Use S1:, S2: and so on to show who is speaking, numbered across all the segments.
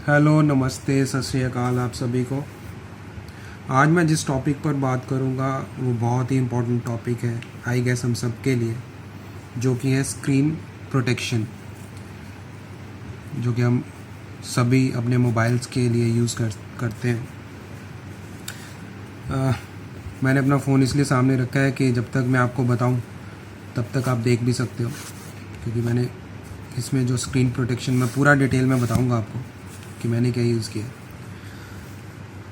S1: Hello, नमस्ते, सत श्री अकाल आप सभी को। आज मैं जिस टॉपिक पर बात करूंगा वो बहुत ही इम्पोर्टेंट टॉपिक है, आई गेस हम सब के लिए, जो कि है स्क्रीन प्रोटेक्शन, जो कि हम सभी अपने मोबाइल्स के लिए यूज़ करते हैं। मैंने अपना फ़ोन इसलिए सामने रखा है कि जब तक मैं आपको बताऊं तब तक आप देख भी सकते हो, क्योंकि मैंने इसमें जो स्क्रीन प्रोटेक्शन मैं पूरा डिटेल में बताऊंगा आपको कि मैंने क्या यूज़ किया।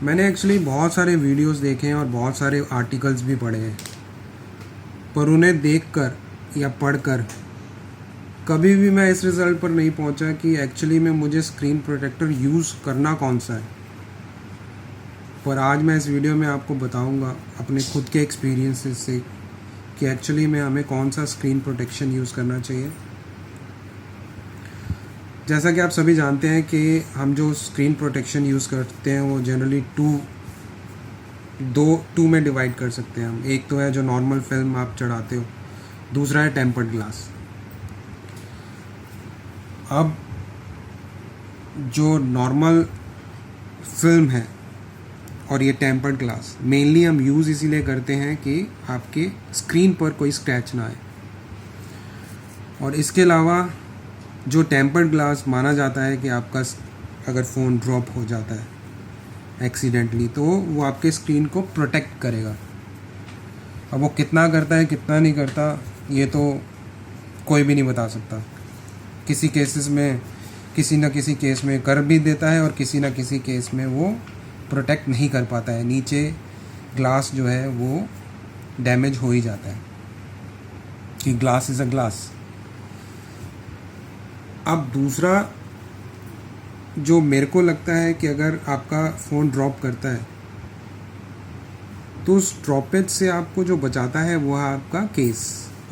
S1: मैंने एक्चुअली बहुत सारे वीडियोस देखे हैं और बहुत सारे आर्टिकल्स भी पढ़े हैं, पर उन्हें देखकर या पढ़कर कभी भी मैं इस रिज़ल्ट पर नहीं पहुंचा कि एक्चुअली में मुझे स्क्रीन प्रोटेक्टर यूज़ करना कौन सा है। पर आज मैं इस वीडियो में आपको बताऊंगा अपने खुद के एक्सपीरियंसेस से कि एक्चुअली में हमें कौन सा स्क्रीन प्रोटेक्शन यूज़ करना चाहिए। जैसा कि आप सभी जानते हैं कि हम जो स्क्रीन प्रोटेक्शन यूज़ करते हैं वो जनरली टू में डिवाइड कर सकते हैं हम। एक तो है जो नॉर्मल फिल्म आप चढ़ाते हो, दूसरा है टेम्पर्ड ग्लास। अब जो नॉर्मल फिल्म है और ये टेम्पर्ड ग्लास मेनली हम यूज़ इसीलिए करते हैं कि आपके स्क्रीन पर कोई स्क्रैच ना आए। और इसके अलावा जो टेम्पर्ड ग्लास माना जाता है कि आपका अगर फ़ोन ड्रॉप हो जाता है एक्सीडेंटली तो वो आपके स्क्रीन को प्रोटेक्ट करेगा। अब वो कितना करता है कितना नहीं करता ये तो कोई भी नहीं बता सकता। किसी केसेस में किसी न किसी केस में कर भी देता है और किसी न किसी केस में वो प्रोटेक्ट नहीं कर पाता है, नीचे ग्लास जो है वो डैमेज हो ही जाता है कि ग्लास इज़ अ ग्लास। अब दूसरा जो मेरे को लगता है कि अगर आपका फ़ोन ड्रॉप करता है तो उस ड्रॉपेज से आपको जो बचाता है वो है आपका केस,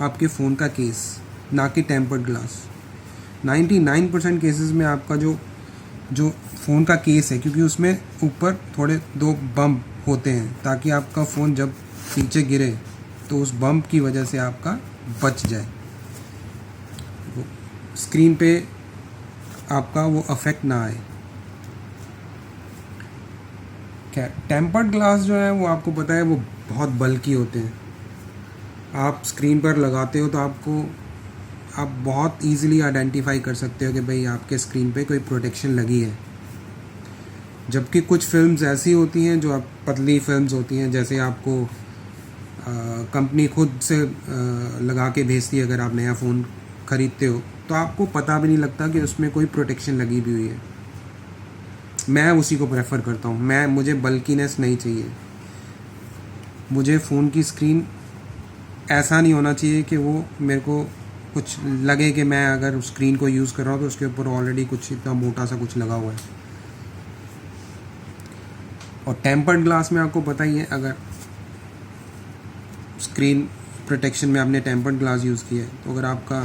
S1: आपके फ़ोन का केस, ना कि टेम्पर्ड ग्लास। 99% केसेस में आपका जो फ़ोन का केस है, क्योंकि उसमें ऊपर थोड़े दो बम्प होते हैं ताकि आपका फ़ोन जब नीचे गिरे तो उस बम्प की वजह से आपका बच जाए, स्क्रीन पे आपका वो अफेक्ट ना आए। क्या टेम्पर्ड ग्लास जो है वो आपको पता है वो बहुत बल्की होते हैं। आप स्क्रीन पर लगाते हो तो आप बहुत इजीली आइडेंटिफाई कर सकते हो कि भाई आपके स्क्रीन पे कोई प्रोटेक्शन लगी है। जबकि कुछ फिल्म्स ऐसी होती हैं जो आप पतली फिल्म्स होती हैं, जैसे आपको कंपनी खुद से लगा के भेजती है। अगर आप नया फ़ोन ख़रीदते हो तो आपको पता भी नहीं लगता कि उसमें कोई प्रोटेक्शन लगी भी हुई है। मैं उसी को प्रेफर करता हूँ। मुझे बल्कीनेस नहीं चाहिए। मुझे फ़ोन की स्क्रीन ऐसा नहीं होना चाहिए कि वो मेरे को कुछ लगे कि मैं अगर स्क्रीन को यूज़ कर रहा हूँ तो उसके ऊपर ऑलरेडी कुछ इतना मोटा सा कुछ लगा हुआ है। और टेम्पर्ड ग्लास में आपको पता ही है, अगर स्क्रीन प्रोटेक्शन में आपने टेम्पर्ड ग्लास यूज़ किया है तो अगर आपका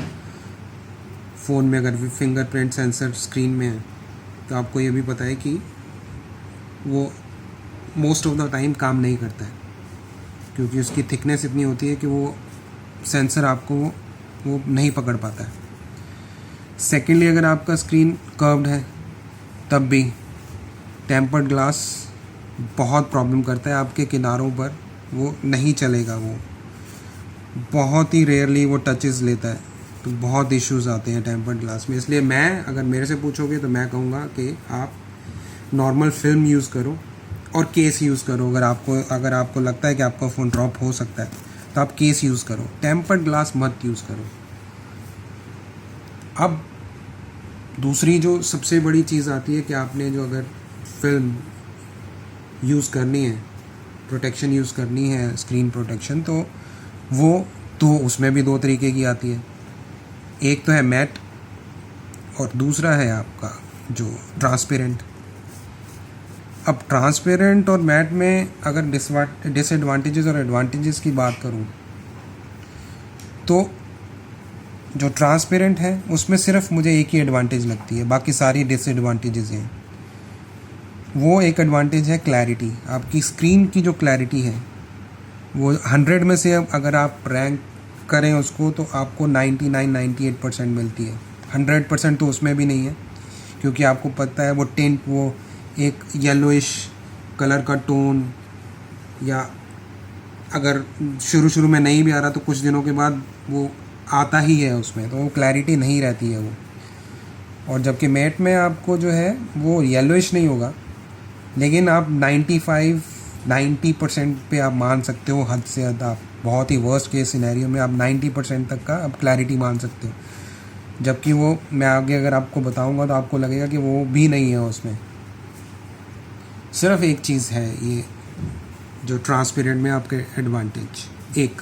S1: फ़ोन में अगर फिंगरप्रिंट सेंसर स्क्रीन में है तो आपको ये भी पता है कि वो मोस्ट ऑफ द टाइम काम नहीं करता है, क्योंकि उसकी थिकनेस इतनी होती है कि वो सेंसर आपको वो नहीं पकड़ पाता है। सेकेंडली, अगर आपका स्क्रीन कर्व्ड है तब भी टेम्पर्ड ग्लास बहुत प्रॉब्लम करता है। आपके किनारों पर वो नहीं चलेगा, वो बहुत ही रेयरली वो टचेस लेता है, तो बहुत इश्यूज़ आते हैं टेम्पर्ड ग्लास में। इसलिए अगर मेरे से पूछोगे तो मैं कहूँगा कि आप नॉर्मल फिल्म यूज़ करो और केस यूज़ करो। अगर आपको लगता है कि आपका फ़ोन ड्रॉप हो सकता है तो आप केस यूज़ करो, टेम्पर्ड ग्लास मत यूज़ करो। अब दूसरी जो सबसे बड़ी चीज़ आती है कि आपने जो अगर फिल्म यूज़ करनी है, प्रोटेक्शन यूज़ करनी है, स्क्रीन प्रोटेक्शन, तो उसमें भी दो तरीके की आती है। एक तो है मैट और दूसरा है आपका जो ट्रांसपेरेंट। अब ट्रांसपेरेंट और मैट में अगर डिसएडवांटेजेस और एडवांटेजेस की बात करूं तो जो ट्रांसपेरेंट है उसमें सिर्फ मुझे एक ही एडवांटेज लगती है, बाकी सारी डिसएडवांटेजेस हैं। वो एक एडवांटेज है क्लैरिटी। आपकी स्क्रीन की जो क्लैरिटी है वो 100 में से अगर आप रैंक करें उसको तो आपको 99-98% मिलती है। 100% तो उसमें भी नहीं है, क्योंकि आपको पता है वो टिंट, वो एक येलोइश कलर का टोन, या अगर शुरू में नहीं भी आ रहा तो कुछ दिनों के बाद वो आता ही है उसमें, तो वो क्लैरिटी नहीं रहती है वो। और जबकि मैट में आपको जो है वो येलोइश नहीं होगा, लेकिन आप 90% पे आप मान सकते हो, हद से हद। आप बहुत ही वर्स्ट केस सिनेरियो में आप 90% तक का आप क्लैरिटी मान सकते हो, जबकि वो मैं आगे अगर आपको बताऊंगा तो आपको लगेगा कि वो भी नहीं है उसमें। सिर्फ एक चीज़ है ये जो ट्रांसपेरेंट में आपके एडवांटेज, एक,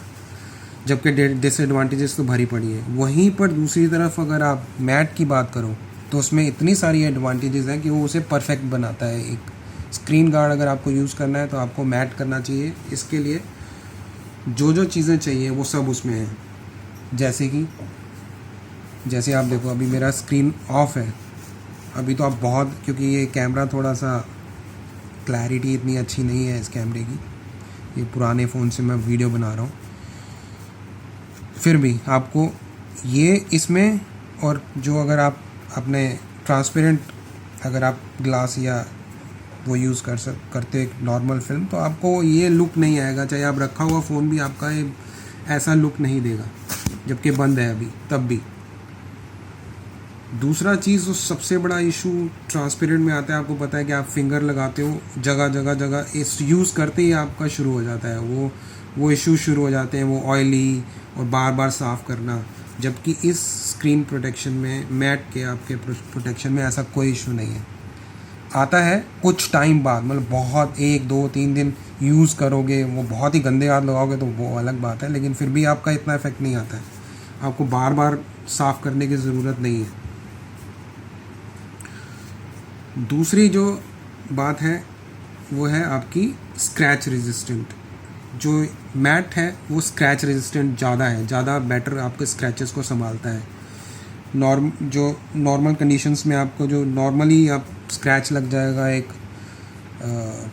S1: जबकि डिसएडवांटेजेस तो भरी पड़ी है। वहीं पर दूसरी तरफ अगर आप मैट की बात करो तो उसमें इतनी सारी एडवांटेजेस हैं कि वो उसे परफेक्ट बनाता है। एक स्क्रीन गार्ड अगर आपको यूज़ करना है तो आपको मैट करना चाहिए। इसके लिए जो चीज़ें चाहिए वो सब उसमें है। जैसे आप देखो, अभी मेरा स्क्रीन ऑफ है, अभी तो आप बहुत, क्योंकि ये कैमरा थोड़ा सा क्लैरिटी इतनी अच्छी नहीं है इस कैमरे की, ये पुराने फ़ोन से मैं वीडियो बना रहा हूँ, फिर भी आपको ये इसमें, और जो अगर आप अपने ट्रांसपेरेंट अगर आप ग्लास या वो यूज़ करते एक नॉर्मल फिल्म, तो आपको ये लुक नहीं आएगा। चाहे आप रखा हुआ फ़ोन भी आपका ये ऐसा लुक नहीं देगा, जबकि बंद है अभी तब भी। दूसरा चीज़, जो सबसे बड़ा इशू ट्रांसपेरेंट में आता है, आपको पता है कि आप फिंगर लगाते हो जगह इस यूज़ करते ही आपका शुरू हो जाता है वो इशू शुरू हो जाते हैं, वो ऑयली और बार बार साफ़ करना। जबकि इस स्क्रीन प्रोटेक्शन में, मैट के आपके प्रोटेक्शन में ऐसा कोई इशू नहीं है। आता है कुछ टाइम बाद, मतलब बहुत 1 2 3 दिन यूज़ करोगे, वो बहुत ही गंदे हाथ लगाओगे तो वो अलग बात है, लेकिन फिर भी आपका इतना इफेक्ट नहीं आता है। आपको बार बार साफ़ करने की ज़रूरत नहीं है। दूसरी जो बात है वो है आपकी स्क्रैच रेजिस्टेंट। जो मैट है वो स्क्रैच रेजिस्टेंट ज़्यादा बेटर आपके स्क्रैचेस को संभालता है। नॉर्मल कंडीशंस में आपको जो नॉर्मली आप स्क्रैच लग जाएगा एक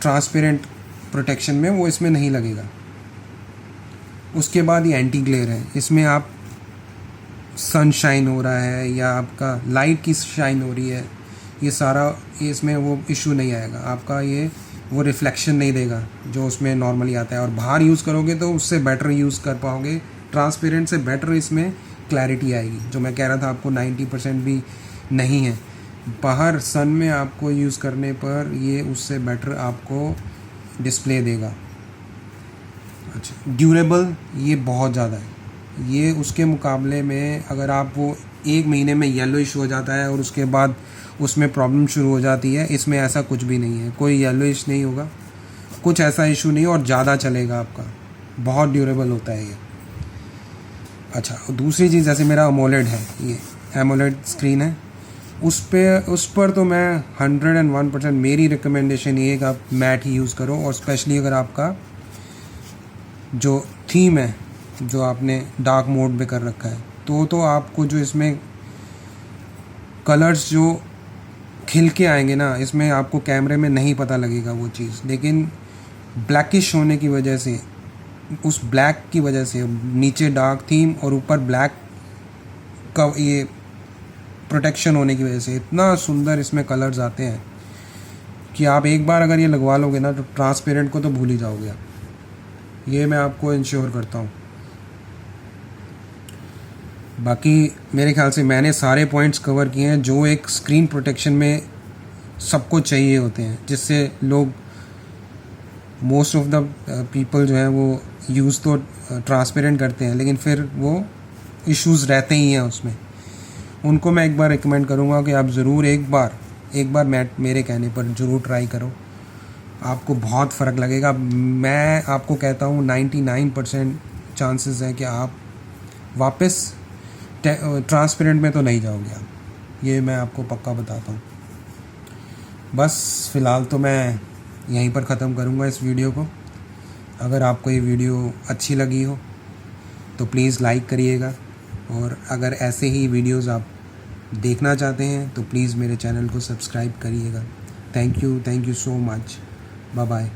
S1: ट्रांसपेरेंट प्रोटेक्शन में, वो इसमें नहीं लगेगा। उसके बाद ये एंटी ग्लेयर है, इसमें आप सनशाइन हो रहा है या आपका लाइट की शाइन हो रही है, ये सारा इसमें वो इशू नहीं आएगा। आपका ये वो रिफ्लेक्शन नहीं देगा जो उसमें नॉर्मली आता है, और बाहर यूज़ करोगे तो उससे बेटर यूज़ कर पाओगे। ट्रांसपेरेंट से बेटर इसमें क्लैरिटी आएगी। जो मैं कह रहा था आपको 90% भी नहीं है, बाहर सन में आपको यूज़ करने पर ये उससे बेटर आपको डिस्प्ले देगा। अच्छा, ड्यूरेबल ये बहुत ज़्यादा है। ये उसके मुकाबले में अगर आप वो 1 महीने में येलोइश हो जाता है और उसके बाद उसमें प्रॉब्लम शुरू हो जाती है, इसमें ऐसा कुछ भी नहीं है। कोई येलोइश नहीं होगा, कुछ ऐसा इशू नहीं, और ज़्यादा चलेगा आपका, बहुत ड्यूरेबल होता है ये। अच्छा, दूसरी चीज़, जैसे मेरा अमोलेड है, ये एमोलेड स्क्रीन है, उस पर तो मैं 101% मेरी रिकमेंडेशन ये है कि आप मैट ही यूज़ करो। और स्पेशली अगर आपका जो थीम है, जो आपने डार्क मोड पे कर रखा है, तो आपको जो इसमें कलर्स जो खिल के आएंगे ना, इसमें आपको कैमरे में नहीं पता लगेगा वो चीज़, लेकिन ब्लैकिश होने की वजह से, उस ब्लैक की वजह से, नीचे डार्क थीम और ऊपर ब्लैक का ये प्रोटेक्शन होने की वजह से इतना सुंदर इसमें कलर्स आते हैं कि आप एक बार अगर ये लगवा लोगे ना तो ट्रांसपेरेंट को तो भूल ही जाओगे आप। ये मैं आपको इंश्योर करता हूँ। बाकी मेरे ख्याल से मैंने सारे पॉइंट्स कवर किए हैं जो एक स्क्रीन प्रोटेक्शन में सबको चाहिए होते हैं, जिससे लोग, मोस्ट ऑफ द पीपल जो है वो यूज़ तो ट्रांसपेरेंट करते हैं, लेकिन फिर वो इश्यूज़ रहते ही हैं उसमें। उनको मैं एक बार रिकमेंड करूँगा कि आप ज़रूर एक बार मैट मेरे कहने पर ज़रूर ट्राई करो, आपको बहुत फ़र्क लगेगा। मैं आपको कहता हूँ 99% चांसेस है कि आप वापस ट्रांसपेरेंट में तो नहीं जाओगे आप, ये मैं आपको पक्का बताता हूँ। बस फ़िलहाल तो मैं यहीं पर ख़त्म करूँगा इस वीडियो को। अगर आपको ये वीडियो अच्छी लगी हो तो प्लीज़ लाइक करिएगा, और अगर ऐसे ही वीडियोस आप देखना चाहते हैं तो प्लीज़ मेरे चैनल को सब्सक्राइब करिएगा। Thank you so much. Bye bye.